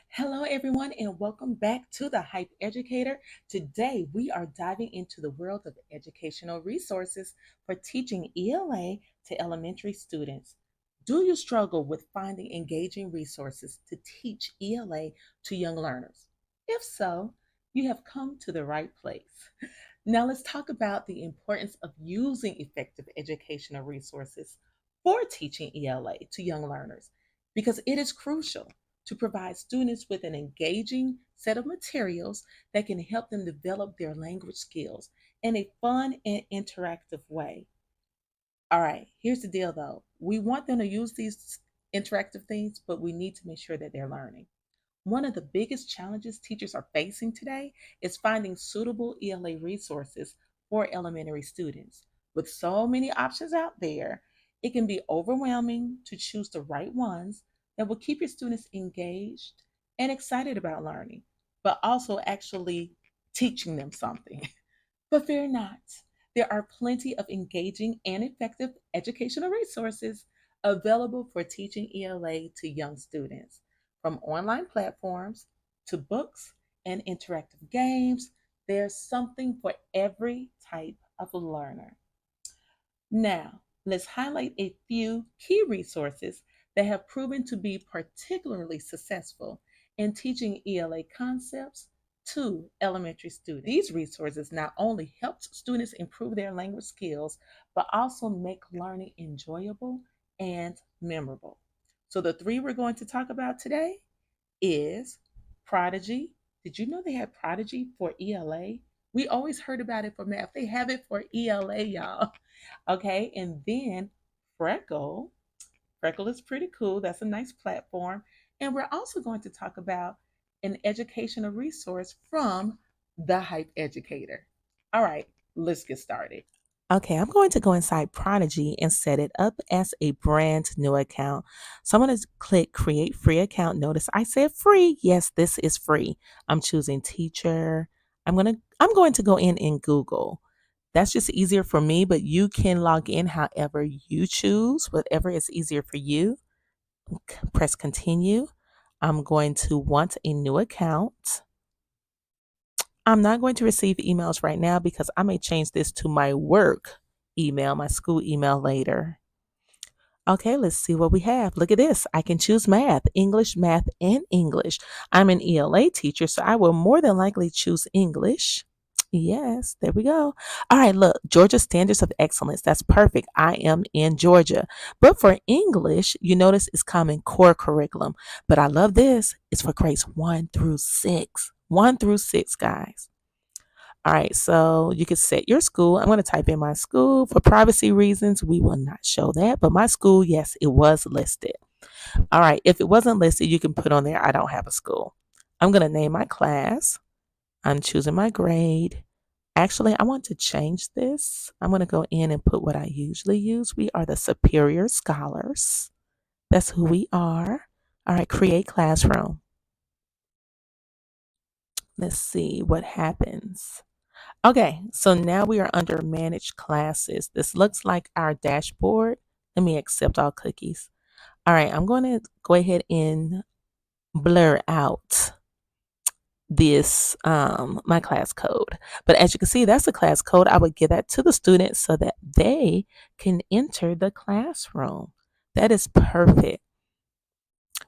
Hello, everyone, and welcome back to the Hype Educator. Today, we are diving into the world of educational resources for teaching ELA to elementary students. Do you struggle with finding engaging resources to teach ELA to young learners? If so, you have come to the right place. Now, let's talk about the importance of using effective educational resources for teaching ELA to young learners because it is crucial to provide students with an engaging set of materials that can help them develop their language skills in a fun and interactive way. All right, here's the deal though. We want them to use these interactive things, but we need to make sure that they're learning. One of the biggest challenges teachers are facing today is finding suitable ELA resources for elementary students. With so many options out there, it can be overwhelming to choose the right ones that will keep your students engaged and excited about learning, but also actually teaching them something. But fear not, there are plenty of engaging and effective educational resources available for teaching ELA to young students. From online platforms to books and interactive games, there's something for every type of learner. Now, let's highlight a few key resources that have proven to be particularly successful in teaching ELA concepts to elementary students. These resources not only help students improve their language skills, but also make learning enjoyable and memorable. So the three we're going to talk about today is Prodigy. Did you know they had Prodigy for ELA? We always heard about it for math. They have it for ELA, y'all. Okay, and then Freckle. Freckle is pretty cool. That's a nice platform. And we're also going to talk about an educational resource from the Hype Educator. All right, let's get started. Okay, I'm going to go inside Prodigy and set it up as a brand new account. So I'm going to click create free account. Notice I said free. Yes, this is free. I'm choosing teacher. I'm going to go in Google. That's just easier for me, but you can log in however you choose, whatever is easier for you. Press continue. I'm going to want a new account. I'm not going to receive emails right now because I may change this to my work email, my school email later. Okay, let's see what we have. Look at this. I can choose math, and English. I'm an ELA teacher, so I will more than likely choose English. Yes, there we go. All right, look, Georgia Standards of Excellence. That's perfect. I am in Georgia. But for English, you notice it's Common Core curriculum. But I love this. It's for grades 1 through 6. 1 through 6, guys. All right, so you can set your school. I'm going to type in my school. For privacy reasons, we will not show that. But my school, yes, it was listed. All right, if it wasn't listed, you can put on there, I don't have a school. I'm going to name my class. I'm choosing my grade. Actually, I want to change this. I'm going to go in and put what I usually use. We are the Superior Scholars. That's who we are. All right, create classroom. Let's see what happens. Okay, so now we are under manage classes. This looks like our dashboard. Let me accept all cookies. All right, I'm going to go ahead and blur out this my class code. But as you can see, that's the class code. I would give that to the students so that they can enter the classroom. That is perfect.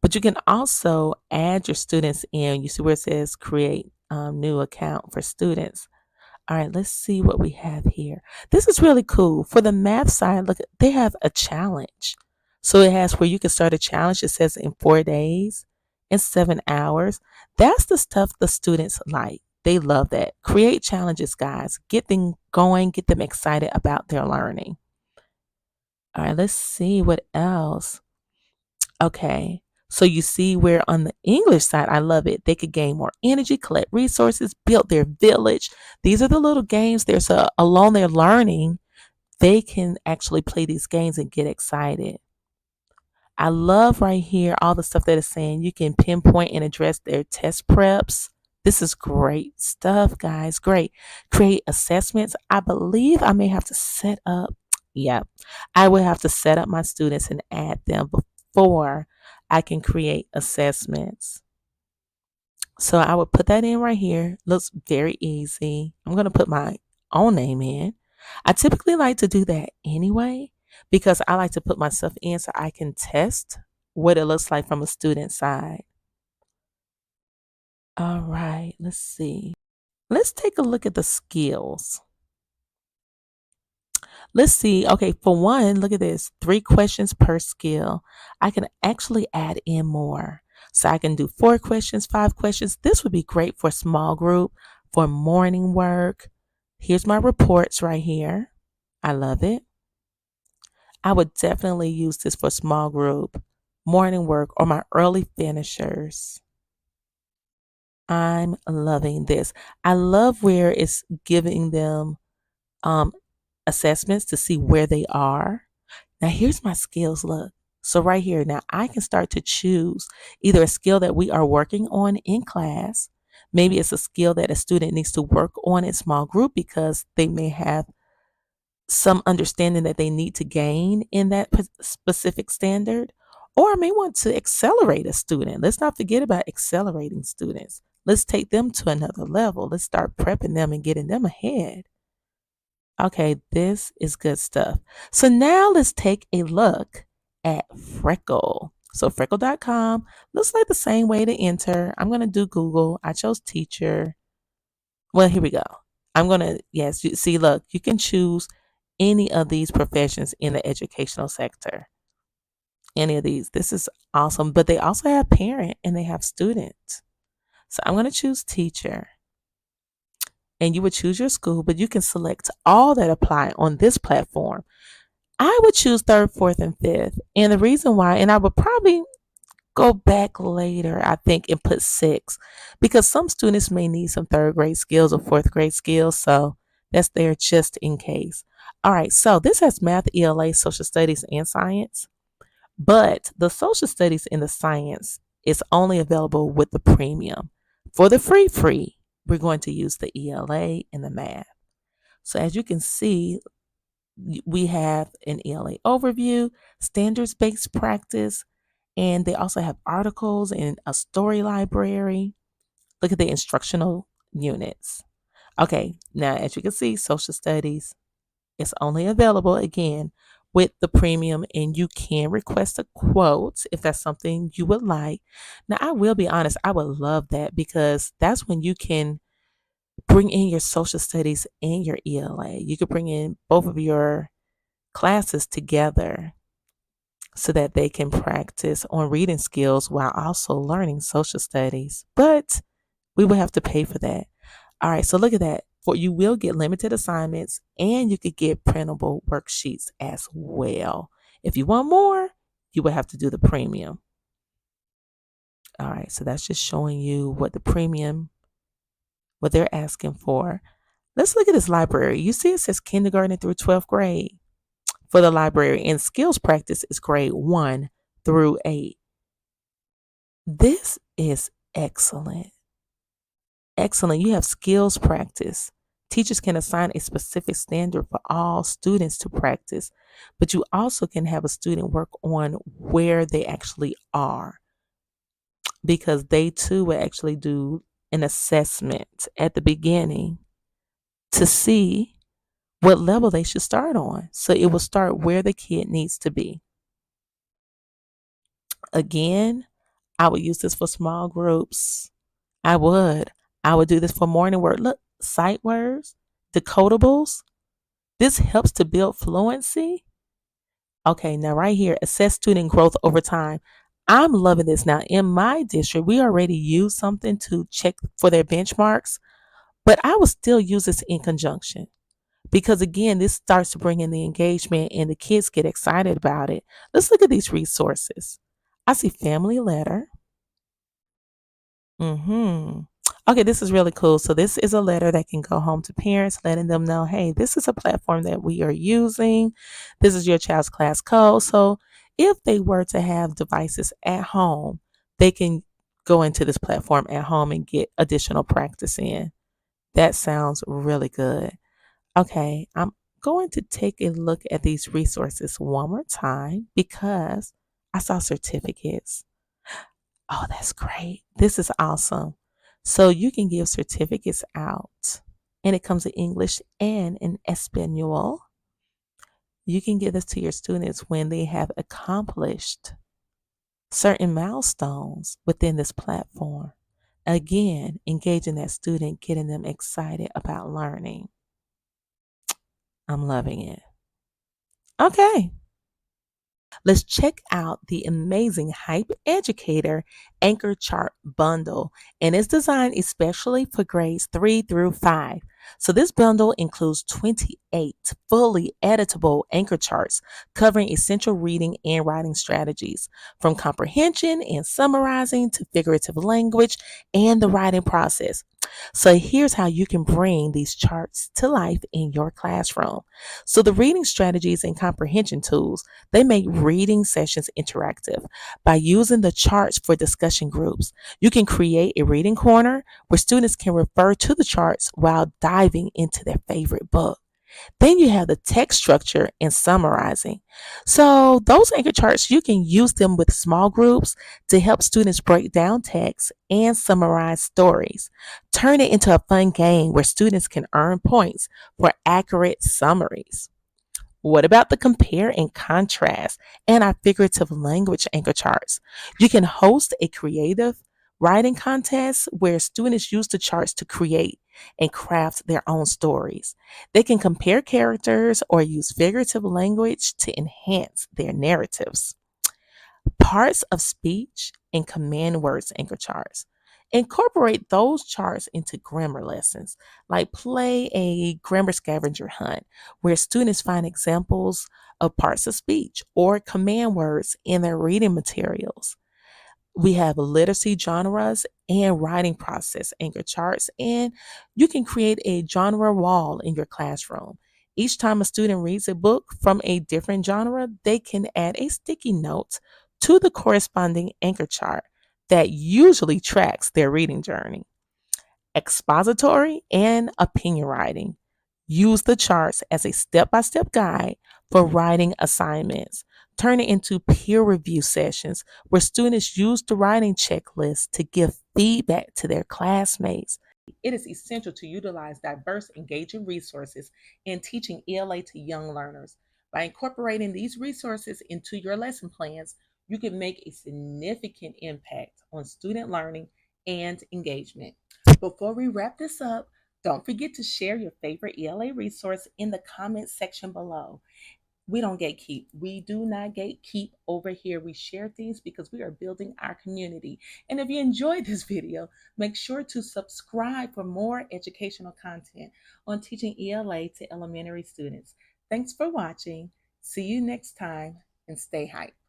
But you can also add your students in. You see where it says create new account for students. All right, let's see what we have here. This is really cool. For the math side, look, they have a challenge. So it has where you can start a challenge. It says in 4 days, in 7 hours. That's the stuff the students like. They love that. Create challenges, guys. Get them going, get them excited about their learning. All right, let's see what else. Okay. So you see where on the English side, I love it. They could gain more energy, collect resources, build their village. These are the little games. There's along their learning, they can actually play these games and get excited. I love right here all the stuff that is saying you can pinpoint and address their test preps. This is great stuff, guys. Great. Create assessments. I believe I may have to set up, yeah, I will have to set up my students and add them before I can create assessments. So I would put that in right here. Looks very easy. I'm going to put my own name in. I typically like to do that anyway because I like to put myself in so I can test what it looks like from a student side. All right, let's see. Let's take a look at the skills. Let's see. Okay, for one, look at this 3 questions per skill. I can actually add in more. So I can do 4 questions, 5 questions. This would be great for a small group, for morning work. Here's my reports right here. I love it. I would definitely use this for small group, morning work, or my early finishers. I'm loving this. I love where it's giving them um, assessments to see where they are. Now, here's my skills look. So, right here, now I can start to choose either a skill that we are working on in class. Maybe it's a skill that a student needs to work on in small group because they may have some understanding that they need to gain in that specific standard. Or I may want to accelerate a student. Let's not forget about accelerating students. Let's take them to another level. Let's start prepping them and getting them ahead. Okay, this is good stuff. So now let's take a look at Freckle. So freckle.com looks like the same way to enter. I'm going to do Google. I chose teacher. Well, here we go. I'm going to, yes, you see, look, you can choose any of these professions in the educational sector. Any of these. This is awesome. But they also have parent and they have student. So I'm going to choose teacher. And you would choose your school, but you can select all that apply on this platform. I would choose third, fourth, and fifth. And the reason why, and I would probably go back later, I think, and put six because some students may need some third grade skills or fourth grade skills. So that's there just in case. All right. So this has math, ELA, social studies, and science. But the social studies and the science is only available with the premium. For the free, we're going to use the ELA and the math. So as you can see, we have an ELA overview, standards-based practice, and they also have articles and a story library. Look at the instructional units. Okay, now as you can see, social studies is only available again with the premium, and you can request a quote if that's something you would like. Now, I will be honest, I would love that because that's when you can bring in your social studies and your ELA. You could bring in both of your classes together so that they can practice on reading skills while also learning social studies. But we will have to pay for that. All right, so look at that. For you will get limited assignments and you could get printable worksheets as well. If you want more, you would have to do the premium. All right, so that's just showing you what the premium, what they're asking for. Let's look at this library. You see it says kindergarten through 12th grade for the library, and skills practice is grade 1 through 8. This is excellent. Excellent. You have skills practice. Teachers can assign a specific standard for all students to practice, but you also can have a student work on where they actually are because they too will actually do an assessment at the beginning to see what level they should start on. So it will start where the kid needs to be. Again, I would use this for small groups. I would. I would do this for morning work. Look, sight words, decodables. This helps to build fluency. Okay, now right here, assess student growth over time. I'm loving this. Now, in my district, we already use something to check for their benchmarks, but I would still use this in conjunction because, again, this starts to bring in the engagement and the kids get excited about it. Let's look at these resources. I see family letter. Mm-hmm. Okay, this is really cool. So this is a letter that can go home to parents, letting them know, hey, this is a platform that we are using. This is your child's class code. So if they were to have devices at home, they can go into this platform at home and get additional practice in. That sounds really good. Okay, I'm going to take a look at these resources one more time because I saw certificates. Oh, that's great. This is awesome. So you can give certificates out, and it comes in English and in Espanol. You can give this to your students when they have accomplished certain milestones within this platform. Again, engaging that student, getting them excited about learning. I'm loving it. Okay. Let's check out the amazing Hype Educator Anchor Chart bundle, and it's designed especially for grades 3 through 5. So, this bundle includes 28 fully editable anchor charts covering essential reading and writing strategies, from comprehension and summarizing to figurative language and the writing process. So, here's how you can bring these charts to life in your classroom. So, the reading strategies and comprehension tools, they make reading sessions interactive by using the charts for discussion groups. You can create a reading corner where students can refer to the charts while diving into their favorite book. Then you have the text structure and summarizing. So those anchor charts, you can use them with small groups to help students break down text and summarize stories. Turn it into a fun game where students can earn points for accurate summaries. What about the compare and contrast and our figurative language anchor charts? You can host a creative writing contest where students use the charts to create and craft their own stories. They can compare characters or use figurative language to enhance their narratives. Parts of speech and command words anchor charts. Incorporate those charts into grammar lessons, like play a grammar scavenger hunt where students find examples of parts of speech or command words in their reading materials. We have literacy genres and writing process anchor charts, and you can create a genre wall in your classroom. Each time a student reads a book from a different genre, they can add a sticky note to the corresponding anchor chart that usually tracks their reading journey. Expository and opinion writing. Use the charts as a step by step guide for writing assignments. Turn it into peer review sessions where students use the writing checklist to give feedback to their classmates. It is essential to utilize diverse, engaging resources in teaching ELA to young learners. By incorporating these resources into your lesson plans, you can make a significant impact on student learning and engagement. Before we wrap this up, don't forget to share your favorite ELA resource in the comments section below. We don't gatekeep. We do not gatekeep over here. We share things because we are building our community. And if you enjoyed this video, make sure to subscribe for more educational content on teaching ELA to elementary students. Thanks for watching. See you next time and stay hyped.